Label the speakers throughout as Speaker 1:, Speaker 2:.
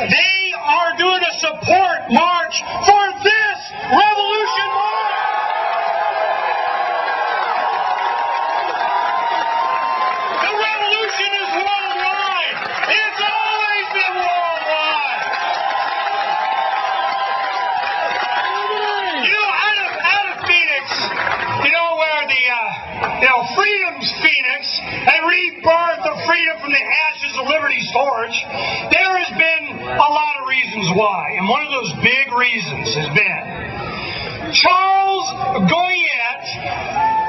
Speaker 1: they are doing a support march for this revolution march. The revolution is worldwide. It's always been worldwide. You know, out of Phoenix, you know, where the Freedom's Phoenix and rebirth of freedom from the ashes of Liberty's torch, there has been a lot of reasons why. And one of those big reasons has been Charles-Goyette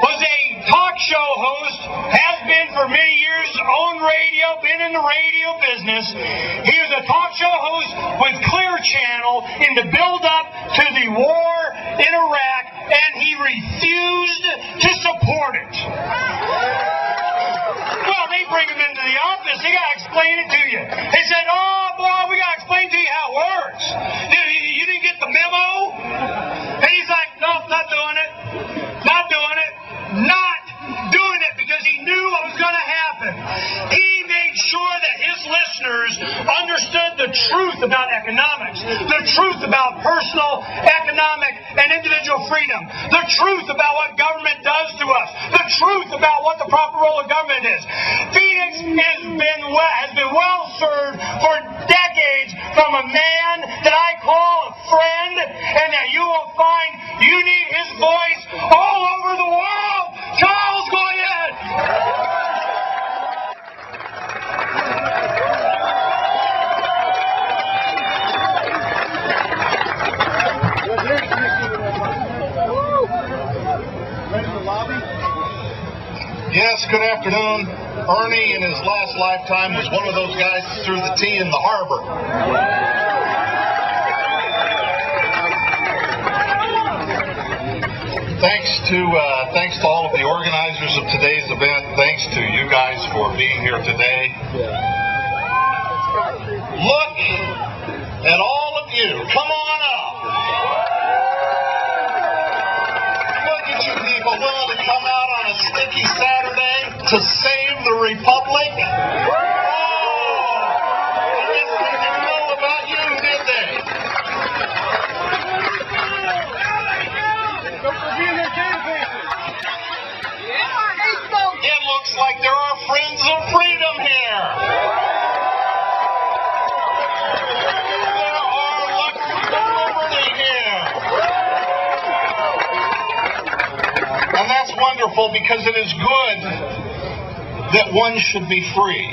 Speaker 1: was a talk show host, has been for many years, owned radio, been in the radio business. He was a talk show host with Clear Channel in the build-up to the war in Iraq, and he refused to support it. Well, they bring him into the office. They got to explain it to you. They said, oh, boy, we got to explain to you how it works. You didn't get the memo? And he's like, no, not doing it. Not doing it. Not doing it, because he knew what was going to happen. He made sure that his listeners understood the truth about economics, the truth about personal, economic, and individual freedom, the truth about what government does to us, the truth about what the proper role of government is. Phoenix has been well served for decades from a man that I call a friend, and that you will find you need his voice all over the world. Charles-Goyette!
Speaker 2: Yes, good afternoon. Ernie, in his last lifetime, was one of those guys that threw the tea in the harbor. Thanks to all of the organizers of today's event. Thanks to you guys for being here today. Look at all of you. Come on up. Look at you people willing to come out on a sticky Saturday to save the Republic. Oh, I guess they didn't know about you, did they? It looks like there are friends of freedom here. There are lovers of liberty here. And that's wonderful, because it is good that one should be free.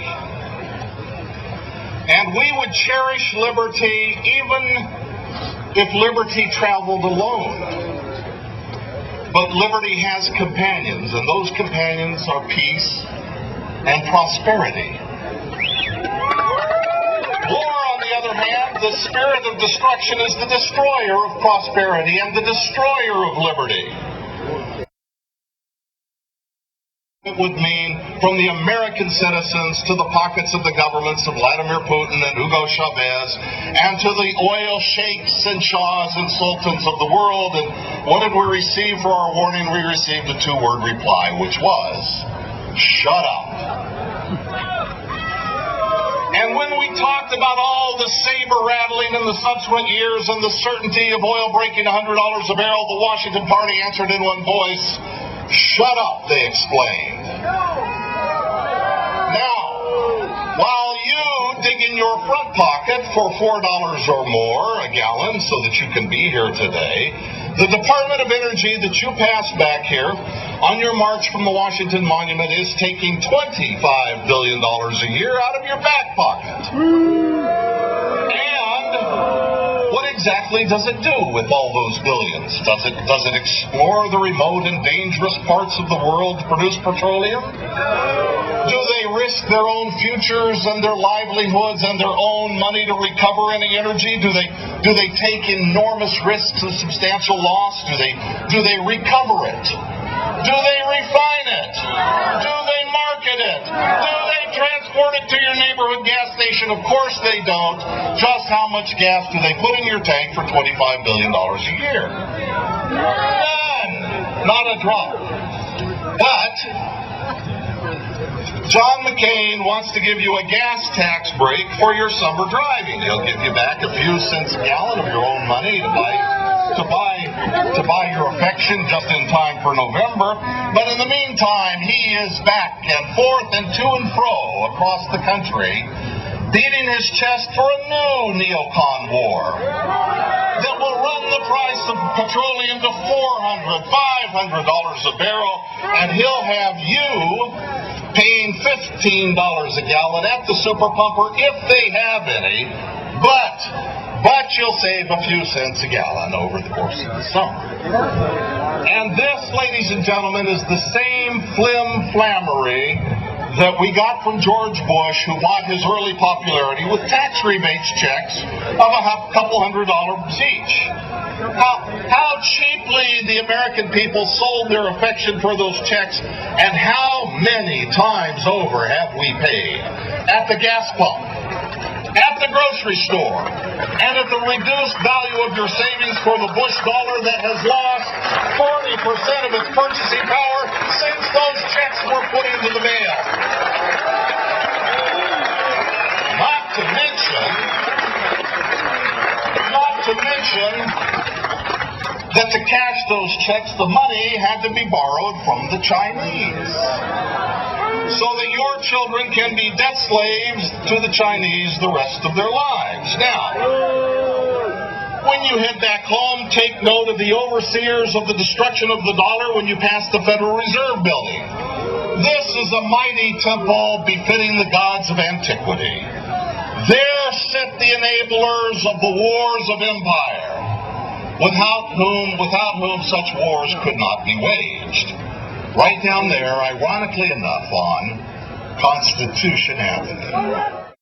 Speaker 2: And we would cherish liberty even if liberty traveled alone. But liberty has companions, and those companions are peace and prosperity. War, on the other hand, the spirit of destruction, is the destroyer of prosperity and the destroyer of liberty. It would mean from the American citizens to the pockets of the governments of Vladimir Putin and Hugo Chavez, and to the oil sheikhs and shahs and sultans of the world. And what did we receive for our warning? We received a two-word reply, which was, shut up. And when we talked about all the saber rattling in the subsequent years and the certainty of oil breaking $100 a barrel, the Washington Party answered in one voice, shut up, they explained. Now, while you dig in your front pocket for $4 or more a gallon so that you can be here today, the Department of Energy that you passed back here on your march from the Washington Monument is taking $25 billion a year out of your back pocket. And what exactly does it do with all those billions? Does it explore the remote and dangerous parts of the world to produce petroleum? Do they risk their own futures and their livelihoods and their own money to recover any energy? Do they take enormous risks and substantial loss? Do they recover it? Do they refine it? Do they market it? Do they transport it to your neighborhood gas station? Of course they don't. Just how much gas do they put in your tank for $25 billion a year? None. Not a drop. But John McCain wants to give you a gas tax break for your summer driving. He'll give you back a few cents a gallon of your own money to buy your affection just in time for November. But in the meantime, he is back and forth and to and fro across the country, beating his chest for a new neocon war that will run the price of petroleum to $400, $500 a barrel, and he'll have you paying $15 a gallon at the super pumper if they have any, but you'll save a few cents a gallon over the course of the summer. And this, ladies and gentlemen, is the same flim-flammery that we got from George Bush, who bought his early popularity with tax rebates checks of a couple $100s each. How cheaply the American people sold their affection for those checks, and how many times over have we paid at the gas pump, at the grocery store, and at the reduced value of your savings for the Bush dollar that has lost 40% of its purchasing power since those checks were put into the mail. Not to mention that to cash those checks, the money had to be borrowed from the Chinese, so that your children can be debt slaves to the Chinese the rest of their lives. Now, when you head back home, take note of the overseers of the destruction of the dollar when you pass the Federal Reserve Building. This is a mighty temple befitting the gods of antiquity. There sit the enablers of the wars of empire, without whom such wars could not be waged. Right down there, ironically enough, on Constitution Avenue.